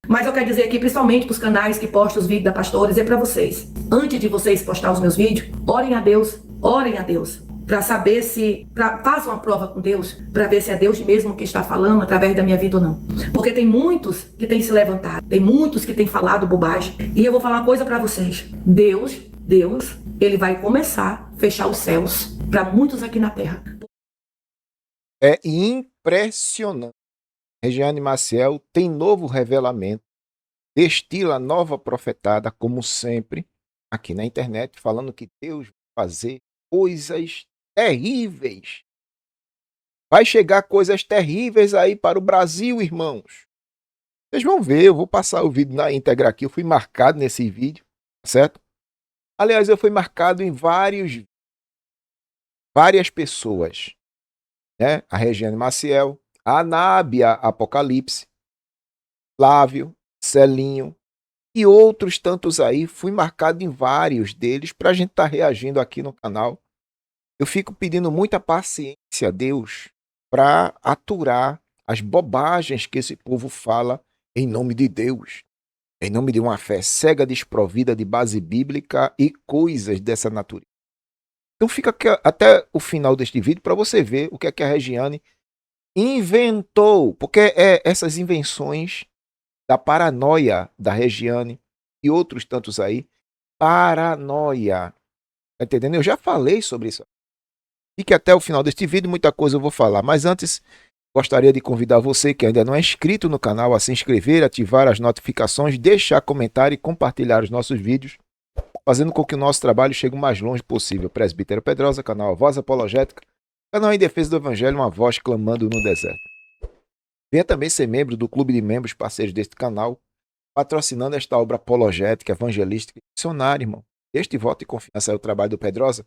Mas eu quero dizer aqui, principalmente para os canais que postam os vídeos da pastora, dizer para vocês, antes de vocês postar os meus vídeos, orem a Deus, para saber se, façam uma prova com Deus, para ver se é Deus mesmo que está falando através da minha vida ou não. Porque tem muitos que têm se levantado, tem muitos que têm falado bobagem, e eu vou falar uma coisa para vocês, Deus, ele vai começar a fechar os céus para muitos aqui na terra. É impressionante. Regiane Maciel tem novo revelamento, destila nova profetada, como sempre, aqui na internet, falando que Deus vai fazer coisas terríveis. Vai chegar coisas terríveis aí para o Brasil, irmãos. Vocês vão ver, eu vou passar o vídeo na íntegra aqui. Eu fui marcado nesse vídeo, certo? Aliás, eu fui marcado em várias pessoas, né? A Regiane Maciel, a Anábia Apocalipse, Flávio, Celinho e outros tantos aí. Fui marcado em vários deles para a gente estar reagindo aqui no canal. Eu fico pedindo muita paciência a Deus para aturar as bobagens que esse povo fala em nome de Deus, em nome de uma fé cega, desprovida de base bíblica e coisas dessa natureza. Então fica aqui até o final deste vídeo para você ver o que é que a Regiane inventou, porque essas invenções da paranoia da Regiane e outros tantos aí, paranoia. Tá entendendo? Eu já falei sobre isso. Fique até o final deste vídeo, muita coisa eu vou falar. Mas antes, gostaria de convidar você que ainda não é inscrito no canal a se inscrever, ativar as notificações, deixar comentário e compartilhar os nossos vídeos, fazendo com que o nosso trabalho chegue o mais longe possível. Presbítero Pedrosa, canal A Voz Apologética, canal em defesa do Evangelho, uma voz clamando no deserto. Venha também ser membro do clube de membros parceiros deste canal, patrocinando esta obra apologética, evangelística e missionária, irmão. Este voto de confiança é o trabalho do Pedrosa.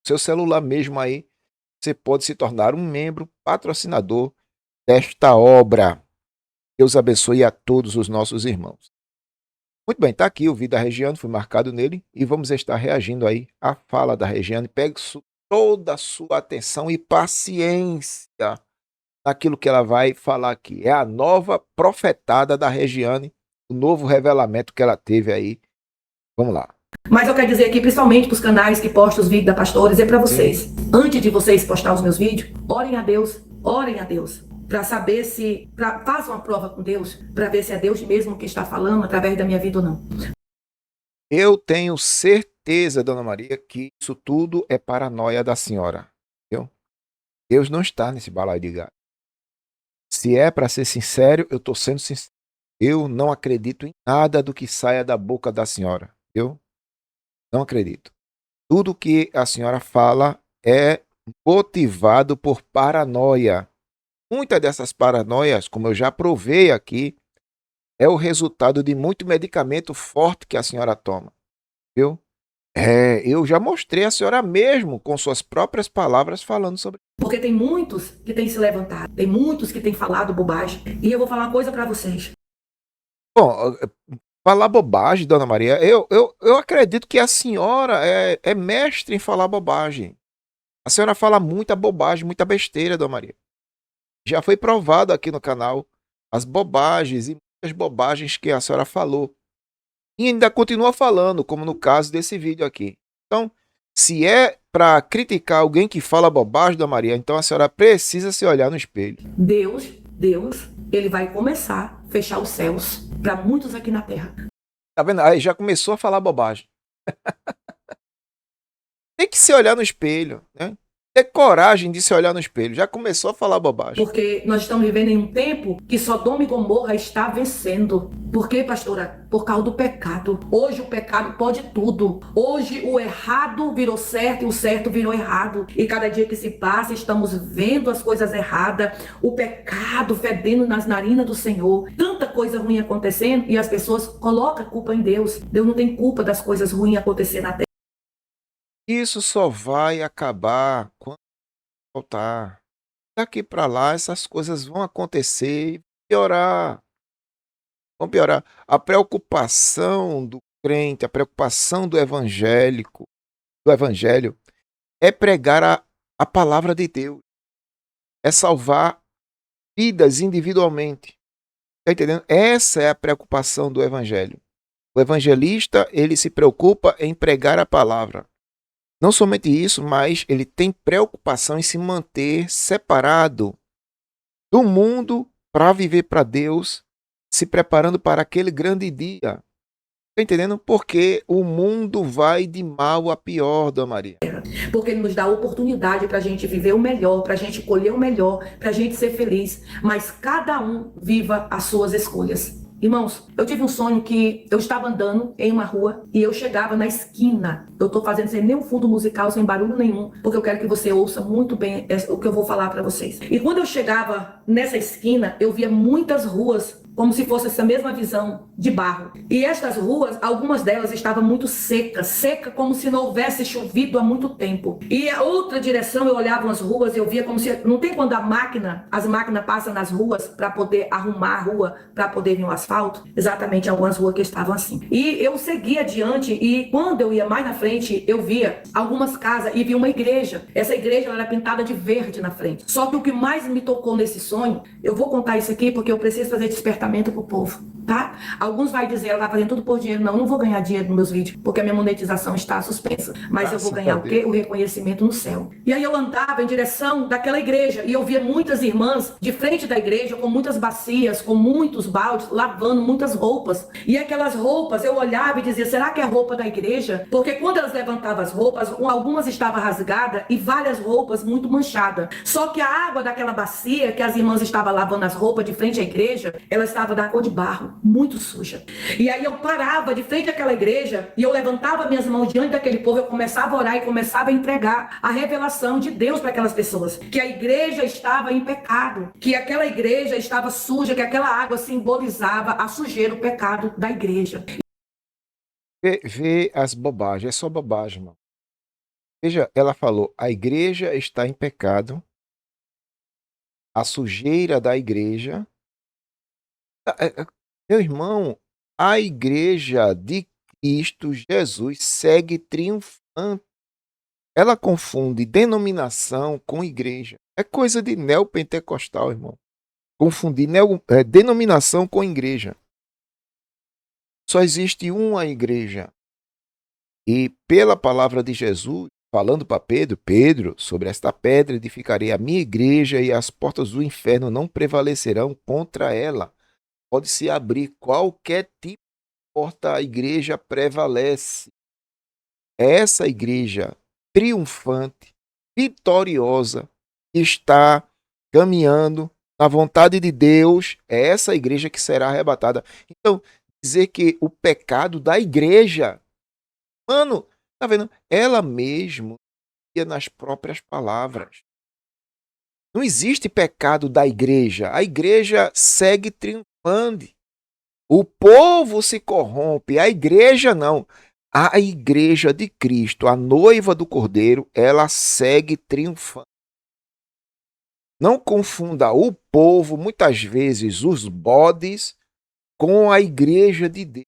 Seu celular mesmo aí, você pode se tornar um membro patrocinador desta obra. Deus abençoe a todos os nossos irmãos. Muito bem, está aqui o vídeo da Regiane, fui marcado nele e vamos estar reagindo aí à fala da Regiane. Pegue toda a sua atenção e paciência naquilo que ela vai falar aqui. É a nova profetada da Regiane, o novo revelamento que ela teve aí. Vamos lá. Mas eu quero dizer aqui, principalmente para os canais que postam os vídeos da pastora, dizer para vocês, antes de vocês postar os meus vídeos, orem a Deus, para saber se, façam uma prova com Deus, para ver se é Deus mesmo que está falando através da minha vida ou não. Eu tenho certeza, Dona Maria, que isso tudo é paranoia da senhora. Viu? Deus não está nesse balaio de gato. Se é para ser sincero, eu estou sendo sincero. Eu não acredito em nada do que saia da boca da senhora. Eu não acredito. Tudo que a senhora fala é motivado por paranoia. Muitas dessas paranoias, como eu já provei aqui, é o resultado de muito medicamento forte que a senhora toma. Viu? Eu já mostrei a senhora mesmo, com suas próprias palavras, falando sobre. Porque tem muitos que têm se levantado, tem muitos que têm falado bobagem. E eu vou falar uma coisa para vocês. Bom, falar bobagem, Dona Maria, eu acredito que a senhora é mestre em falar bobagem. A senhora fala muita bobagem, muita besteira, Dona Maria. Já foi provado aqui no canal as bobagens e muitas bobagens que a senhora falou. E ainda continua falando, como no caso desse vídeo aqui. Então, se é para criticar alguém que fala bobagem, Dona Maria, então a senhora precisa se olhar no espelho. Deus, ele vai começar a fechar os céus para muitos aqui na terra. Tá vendo? Aí já começou a falar bobagem. Tem que se olhar no espelho, né? Ter coragem de se olhar no espelho. Já começou a falar bobagem. Porque nós estamos vivendo em um tempo que Sodoma e Gomorra está vencendo. Por quê, pastora? Por causa do pecado. Hoje o pecado pode tudo. Hoje o errado virou certo e o certo virou errado. E cada dia que se passa, estamos vendo as coisas erradas. O pecado fedendo nas narinas do Senhor. Tanta coisa ruim acontecendo e as pessoas colocam a culpa em Deus. Deus não tem culpa das coisas ruins acontecendo na terra. Isso só vai acabar quando voltar. Daqui para lá, essas coisas vão acontecer e piorar. Vão piorar. A preocupação do crente, a preocupação do evangélico, do evangelho, é pregar a palavra de Deus. É salvar vidas individualmente. Tá entendendo? Essa é a preocupação do evangelho. O evangelista, ele se preocupa em pregar a palavra. Não somente isso, mas ele tem preocupação em se manter separado do mundo para viver para Deus, se preparando para aquele grande dia. Tá entendendo? Porque o mundo vai de mal a pior, Dona Maria. Porque ele nos dá oportunidade para a gente viver o melhor, para a gente colher o melhor, para a gente ser feliz. Mas cada um viva as suas escolhas. Irmãos, eu tive um sonho que eu estava andando em uma rua e eu chegava na esquina. Eu estou fazendo sem nenhum fundo musical, sem barulho nenhum, porque eu quero que você ouça muito bem o que eu vou falar para vocês. E quando eu chegava nessa esquina, eu via muitas ruas como se fosse essa mesma visão de barro. E estas ruas, algumas delas estavam muito secas, seca como se não houvesse chovido há muito tempo. E a outra direção, eu olhava as ruas e eu via como se... Não tem quando as máquinas passam nas ruas para poder arrumar a rua, para poder vir o asfalto? Exatamente, algumas ruas que estavam assim. E eu seguia adiante e quando eu ia mais na frente, eu via algumas casas e via uma igreja. Essa igreja ela era pintada de verde na frente. Só que o que mais me tocou nesse sonho, eu vou contar isso aqui porque eu preciso fazer despertamento para o povo, tá? Alguns vai dizer, ela vai fazendo tudo por dinheiro. Não vou ganhar dinheiro nos meus vídeos, porque a minha monetização está suspensa. Mas eu vou ganhar o quê? O reconhecimento no céu. E aí eu andava em direção daquela igreja e eu via muitas irmãs de frente da igreja com muitas bacias, com muitos baldes, lavando muitas roupas. E aquelas roupas, eu olhava e dizia, será que é a roupa da igreja? Porque quando elas levantavam as roupas, algumas estavam rasgadas e várias roupas muito manchadas. Só que a água daquela bacia que as irmãs estavam lavando as roupas de frente à igreja, elas estava da cor de barro, muito suja. E aí eu parava de frente àquela igreja e eu levantava minhas mãos diante daquele povo, eu começava a orar e começava a entregar a revelação de Deus para aquelas pessoas. Que a igreja estava em pecado, que aquela igreja estava suja, que aquela água simbolizava a sujeira, o pecado da igreja. Vê as bobagens, é só bobagem, irmão. Veja, ela falou, a igreja está em pecado, a sujeira da igreja. Meu irmão, a igreja de Cristo Jesus segue triunfante. Ela confunde denominação com igreja. É coisa de neopentecostal, irmão. Confundir denominação com igreja. Só existe uma igreja. E pela palavra de Jesus, falando para Pedro, Pedro, sobre esta pedra edificarei a minha igreja e as portas do inferno não prevalecerão contra ela. Pode se abrir qualquer tipo de porta, a igreja prevalece. Essa igreja triunfante, vitoriosa, está caminhando na vontade de Deus, é essa igreja que será arrebatada. Então, dizer que o pecado da igreja, mano, tá vendo? Ela mesmo ia nas próprias palavras. Não existe pecado da igreja. A igreja segue triunfando. O povo se corrompe, a igreja não. A igreja de Cristo, a noiva do Cordeiro, ela segue triunfando. Não confunda o povo, muitas vezes, os bodes, com a igreja de Deus.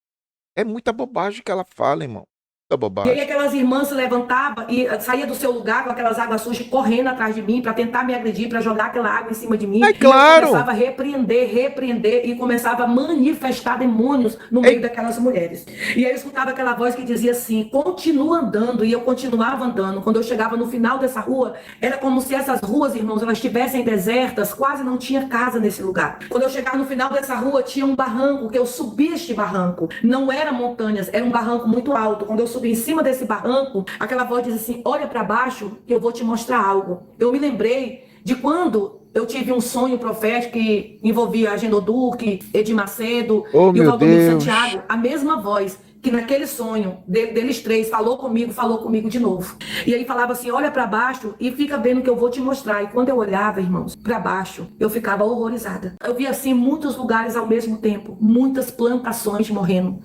É muita bobagem que ela fala, irmão. Muita E bobagem. aí aquelas irmãs se levantavam e saía do seu lugar com aquelas águas sujas correndo atrás de mim para tentar me agredir, para jogar aquela água em cima de mim. É E eu claro. começava a repreender e começava a manifestar demônios no meio daquelas mulheres. E aí eu escutava aquela voz que dizia assim, continua andando, e eu continuava andando. Quando eu chegava no final dessa rua, era como se essas ruas, irmãos, elas estivessem desertas, quase não tinha casa nesse lugar. Quando eu chegava no final dessa rua, tinha um barranco, que eu subi este barranco. Não era montanhas, era um barranco muito alto. Quando eu subi em cima desse barranco, aquela voz diz assim, olha para baixo que eu vou te mostrar algo. Eu me lembrei de quando eu tive um sonho profético que envolvia a Geno Duque, Edir Macedo e o Valdomiro Santiago, a mesma voz que naquele sonho deles três falou comigo de novo. E aí falava assim, olha para baixo e fica vendo que eu vou te mostrar. E quando eu olhava, irmãos, para baixo, eu ficava horrorizada. Eu via assim muitos lugares ao mesmo tempo, muitas plantações morrendo.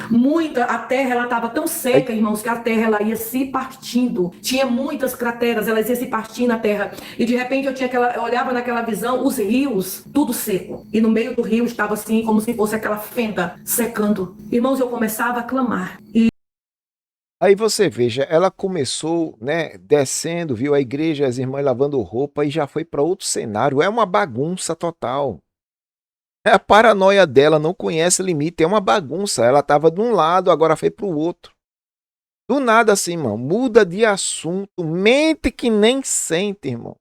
A terra ela estava tão seca, irmãos, que a terra ela ia se partindo. Tinha muitas crateras, elas iam se partindo na terra. E de repente eu olhava naquela visão, os rios, tudo seco. E no meio do rio estava assim, como se fosse aquela fenda secando. Irmãos, eu começava a clamar. Aí você veja, ela começou, né, descendo, viu a igreja, as irmãs lavando roupa e já foi para outro cenário. É uma bagunça total. A paranoia dela não conhece limite, é uma bagunça. Ela estava de um lado, agora foi para o outro. Do nada assim, irmão, muda de assunto, mente que nem sente, irmão.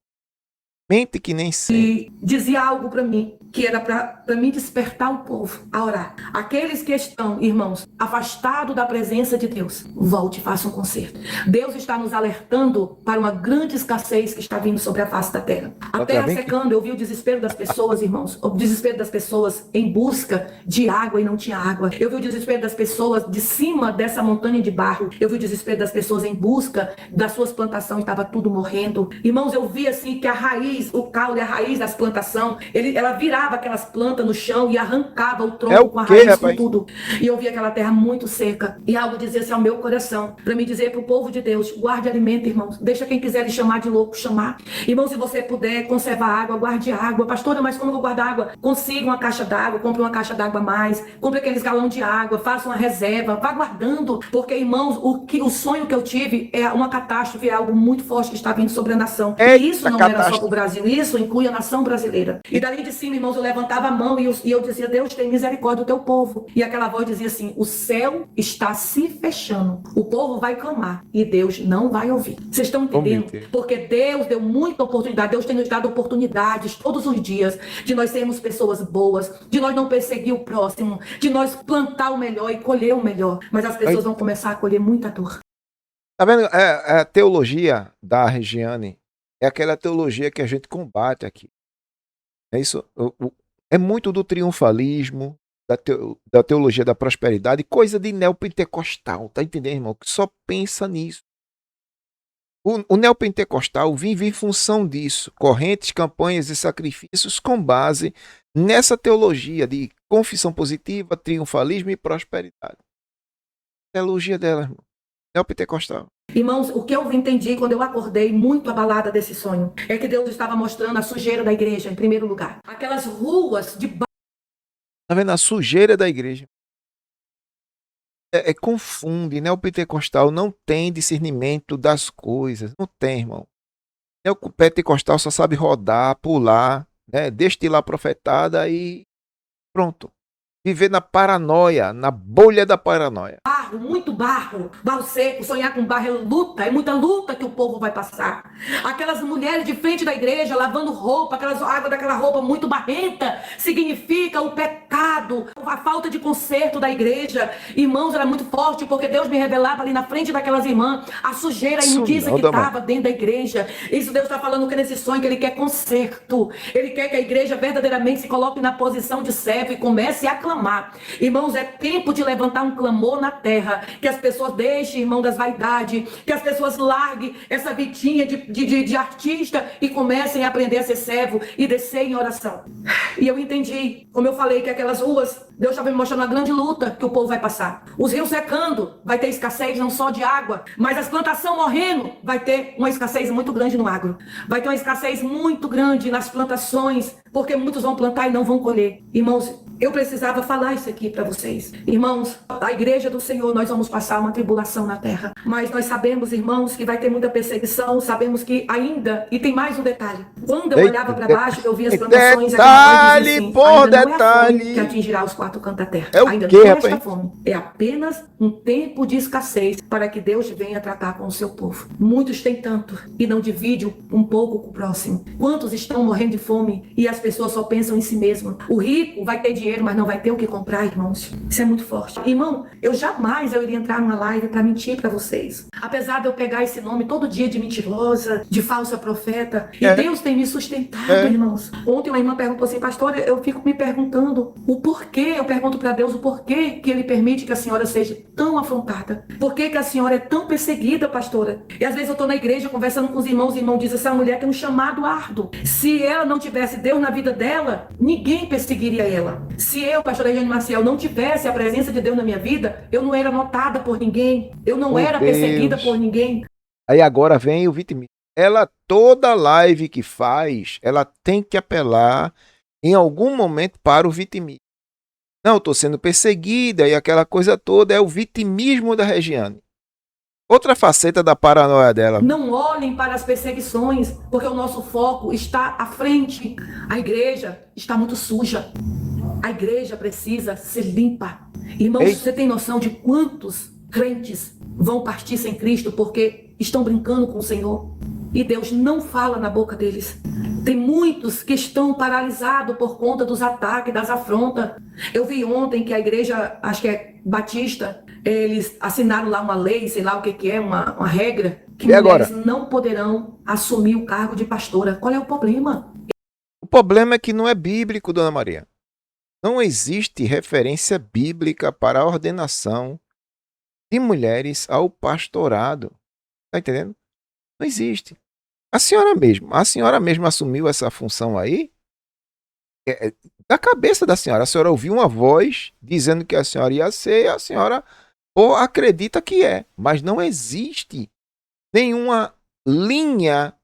Mente que nem sente. E dizia algo para mim, que era para mim despertar o povo a orar. Aqueles que estão, irmãos, afastados da presença de Deus, volte e faça um concerto. Deus está nos alertando para uma grande escassez que está vindo sobre a face da terra. A terra secando, eu vi o desespero das pessoas, irmãos, o desespero das pessoas em busca de água e não tinha água. Eu vi o desespero das pessoas de cima dessa montanha de barro. Eu vi o desespero das pessoas em busca das suas plantações, estava tudo morrendo. Irmãos, eu vi assim que a raiz, o caule, a raiz das plantações, ela virava aquelas plantas no chão e arrancava o tronco com a raiz, com tudo. E eu vi aquela terra muito seca. E algo dizia-se ao meu coração, para me dizer para o povo de Deus, guarde alimento, irmãos. Deixa quem quiser lhe chamar de louco, chamar. Irmão, se você puder conservar água, guarde água. Pastora, mas como eu vou guardar água? Consiga uma caixa d'água, compre uma caixa d'água a mais, compre aqueles galão de água, faça uma reserva, vá guardando. Porque, irmãos, o sonho que eu tive é uma catástrofe, é algo muito forte que está vindo sobre a nação. E isso não era só para o Brasil. Isso inclui a nação brasileira. E dali de cima, irmãos, eu levantava a mão e eu dizia, Deus, tem misericórdia do teu povo. E aquela voz dizia assim, o céu está se fechando. O povo vai clamar e Deus não vai ouvir. Vocês estão entendendo? Porque Deus deu muita oportunidade. Deus tem nos dado oportunidades todos os dias de nós sermos pessoas boas, de nós não perseguir o próximo, de nós plantar o melhor e colher o melhor. Mas as pessoas vão começar a colher muita dor. Tá vendo? A teologia da Regiane é aquela teologia que a gente combate aqui. É isso. É muito do triunfalismo, da teologia da prosperidade, coisa de neopentecostal, tá entendendo, irmão? Que só pensa nisso. O neopentecostal vive em função disso, correntes, campanhas e sacrifícios com base nessa teologia de confissão positiva, triunfalismo e prosperidade. Teologia dela, irmão. Neopentecostal. Irmãos, o que eu entendi quando eu acordei muito abalada desse sonho é que Deus estava mostrando a sujeira da igreja, em primeiro lugar. Aquelas ruas de... Tá vendo? A sujeira da igreja. Confunde, né? O pentecostal não tem discernimento das coisas. Não tem, irmão. O pentecostal só sabe rodar, pular, né? Destilar a profetada e pronto. Viver na paranoia, na bolha da paranoia. Muito barro seco, sonhar com barro é muita luta que o povo vai passar. Aquelas mulheres de frente da igreja lavando roupa, água daquela roupa muito barrenta, significa o pecado, a falta de conserto da igreja. Irmãos, era muito forte, porque Deus me revelava ali na frente daquelas irmãs, a sujeira, a imundícia que estava dentro da igreja. Isso Deus está falando que nesse sonho, que Ele quer conserto. Ele quer que a igreja verdadeiramente se coloque na posição de servo e comece a clamar. Irmãos, é tempo de levantar um clamor na terra. Que as pessoas deixem, irmão, das vaidades, que as pessoas larguem essa vidinha de artista e comecem a aprender a ser servo e descer em oração. E eu entendi, como eu falei, que aquelas ruas, Deus estava me mostrando uma grande luta que o povo vai passar. Os rios secando, vai ter escassez não só de água, mas as plantações morrendo, vai ter uma escassez muito grande no agro. Vai ter uma escassez muito grande nas plantações, porque muitos vão plantar e não vão colher. Irmãos, eu precisava falar isso aqui para vocês. Irmãos, a igreja do Senhor, nós vamos passar uma tribulação na terra. Mas nós sabemos, irmãos, que vai ter muita perseguição. Sabemos que ainda... E tem mais um detalhe. Quando eu olhava para baixo, eu via as plantações... Detalhe por detalhe. Que atingirá os quatro cantos da terra. É o ainda quê, não rapaz? resta fome. É apenas um tempo de escassez para que Deus venha tratar com o seu povo. Muitos têm tanto e não dividem um pouco com o próximo. Quantos estão morrendo de fome e as pessoas só pensam em si mesmo? O rico vai ter dinheiro, mas não vai ter o que comprar, irmãos. Isso é muito forte. Irmão, eu jamais iria entrar numa live para mentir para vocês. Apesar de eu pegar esse nome todo dia de mentirosa, de falsa profeta, e Deus tem me sustentado, irmãos. Ontem uma irmã perguntou assim, pastor, eu fico me perguntando o porquê, eu pergunto para Deus o porquê que Ele permite que a senhora seja tão afrontada. Por que a senhora é tão perseguida, pastora? E às vezes eu estou na igreja conversando com os irmãos, e o irmão diz, essa mulher tem um chamado árduo. Se ela não tivesse Deus na vida dela, ninguém perseguiria ela. Se eu, pastora Regiane Maciel, não tivesse a presença de Deus na minha vida, eu não era notada por ninguém, eu não era perseguida por ninguém. Aí agora vem o vitimismo. Ela, toda live que faz, ela tem que apelar em algum momento para o vitimismo. Não, estou sendo perseguida e aquela coisa toda é o vitimismo da Regiane. Outra faceta da paranoia dela. Não olhem para as perseguições, porque o nosso foco está à frente. A igreja está muito suja. A igreja precisa ser limpa. Irmãos, Ei, você tem noção de quantos crentes vão partir sem Cristo porque estão brincando com o Senhor? E Deus não fala na boca deles. Tem muitos que estão paralisados por conta dos ataques, das afrontas. Eu vi ontem que a igreja, acho que é Batista, eles assinaram lá uma lei, sei lá o que é, uma regra, que e mulheres agora? não poderão assumir o cargo de pastora. Qual é o problema? O problema é que não é bíblico, Dona Maria. Não existe referência bíblica para a ordenação de mulheres ao pastorado. Tá entendendo? Não existe. A senhora mesmo assumiu essa função aí? Da cabeça da senhora. A senhora ouviu uma voz dizendo que a senhora ia ser, e a senhora ou acredita que é. Mas não existe nenhuma linha,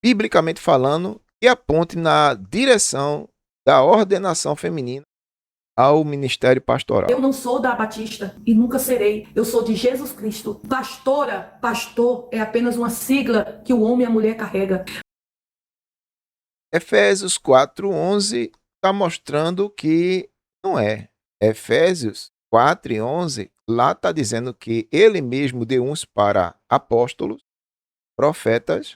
biblicamente falando, que aponte na direção da ordenação feminina ao ministério Eu pastoral. não sou da Batista e nunca serei. Eu sou de Jesus Cristo. Pastora, pastor é apenas uma sigla que o homem e a mulher carrega. Efésios 4:11 está mostrando que não é. Efésios 4:11, lá está dizendo que ele mesmo deu uns para apóstolos, profetas,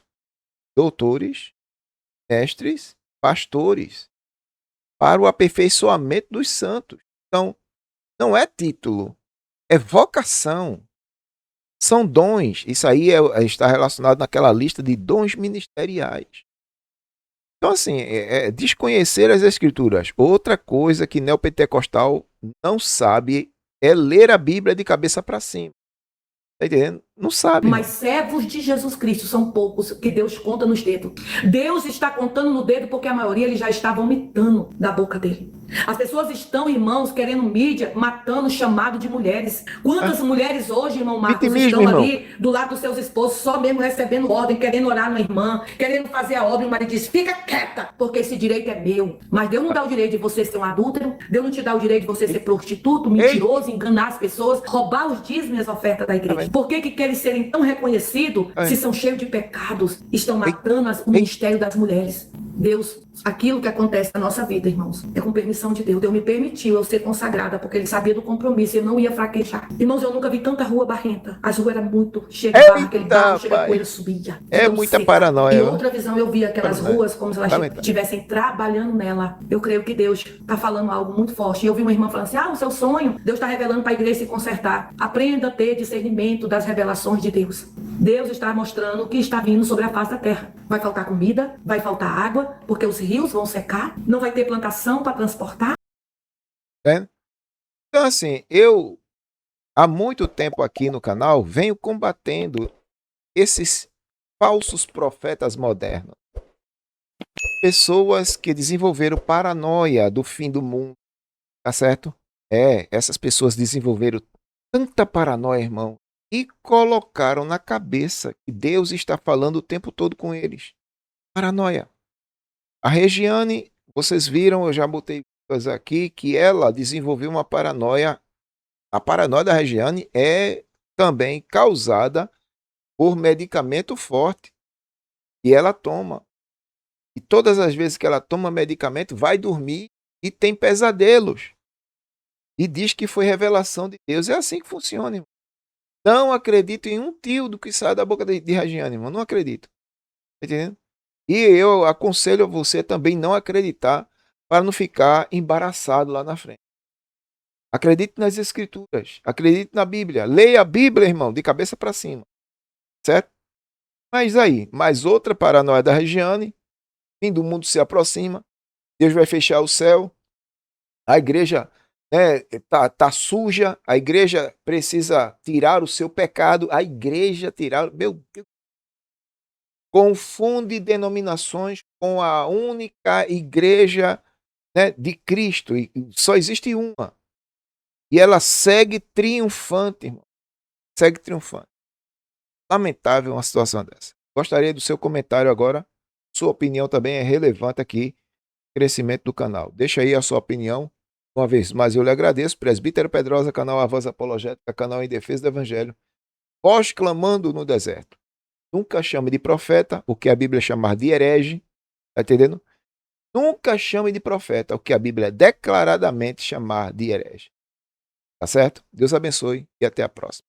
doutores, mestres, pastores, para o aperfeiçoamento dos santos. Então, não é título, é vocação. São dons. Isso aí está relacionado naquela lista de dons ministeriais. Então, assim, desconhecer as escrituras. Outra coisa que neopentecostal não sabe é ler a Bíblia de cabeça para cima. Tá entendendo? Não sabe, Mas irmão. servos de Jesus Cristo são poucos que Deus conta nos dedos. Deus está contando no dedo porque a maioria ele já está vomitando da boca dele. As pessoas estão, irmãos, querendo mídia, matando o chamado de mulheres. Quantas mulheres hoje, irmão Marcos, Vitimismo, estão irmão. ali do lado dos seus esposos, só mesmo recebendo ordem, querendo orar na irmã, querendo fazer a obra, e o marido diz, fica quieta, porque esse direito é meu. Mas Deus não dá o direito de você ser um adúltero, Deus não te dá o direito de você ser prostituto, Ei, mentiroso, enganar as pessoas, roubar os dízimos e as ofertas da igreja. Por que querem serem tão reconhecidos se são cheios de pecados? Estão ei, matando o ei. ministério das mulheres. Deus, aquilo que acontece na nossa vida, irmãos, é com permissão de Deus. Deus me permitiu eu ser consagrada, porque Ele sabia do compromisso, eu não ia fraquejar. Irmãos, eu nunca vi tanta rua barrenta. As ruas eram muito cheias de barro, aquele Eita, barro, chega a pai. poeira, subia. É Tão muita seca. paranoia, Em viu? outra visão, eu vi aquelas Paranoia. ruas como se elas Lamentável. estivessem trabalhando nela. Eu creio que Deus está falando algo muito forte. E eu vi uma irmã falando assim, o seu sonho, Deus está revelando para a igreja se consertar. Aprenda a ter discernimento das revelações de Deus. Deus está mostrando o que está vindo sobre a face da terra. Vai faltar comida, vai faltar água, porque os rios vão secar, não vai ter plantação para transportar. Né? Então, assim, eu há muito tempo aqui no canal venho combatendo esses falsos profetas modernos. Pessoas que desenvolveram paranoia do fim do mundo, tá certo? Essas pessoas desenvolveram tanta paranoia, irmão, e colocaram na cabeça que Deus está falando o tempo todo com eles. Paranoia. A Regiane, vocês viram, eu já botei coisas aqui, que ela desenvolveu uma paranoia. A paranoia da Regiane é também causada por medicamento forte que ela toma. E todas as vezes que ela toma medicamento, vai dormir e tem pesadelos. E diz que foi revelação de Deus. É assim que funciona, irmão. Não acredito em um tio do que sai da boca de Regiane, irmão. Não acredito. Tá entendendo? E eu aconselho a você também não acreditar para não ficar embaraçado lá na frente. Acredite nas escrituras. Acredite na Bíblia. Leia a Bíblia, irmão, de cabeça para cima. Certo? Mas aí, mais outra paranoia da Regiane. Fim do mundo se aproxima. Deus vai fechar o céu. A igreja tá suja. A igreja precisa tirar o seu pecado. A igreja tirar... Meu Deus. Confunde denominações com a única igreja, né, de Cristo. E só existe uma. E ela segue triunfante, irmão. Segue triunfante. Lamentável uma situação dessa. Gostaria do seu comentário agora. Sua opinião também é relevante aqui no crescimento do canal. Deixa aí a sua opinião. Uma vez mais eu lhe agradeço. Presbítero Pedrosa, canal A Voz Apologética, canal em defesa do Evangelho. Voz clamando no deserto. Nunca chame de profeta, o que a Bíblia chamar de herege. Tá entendendo? Nunca chame de profeta o que a Bíblia declaradamente chamar de herege. Tá certo? Deus abençoe e até a próxima.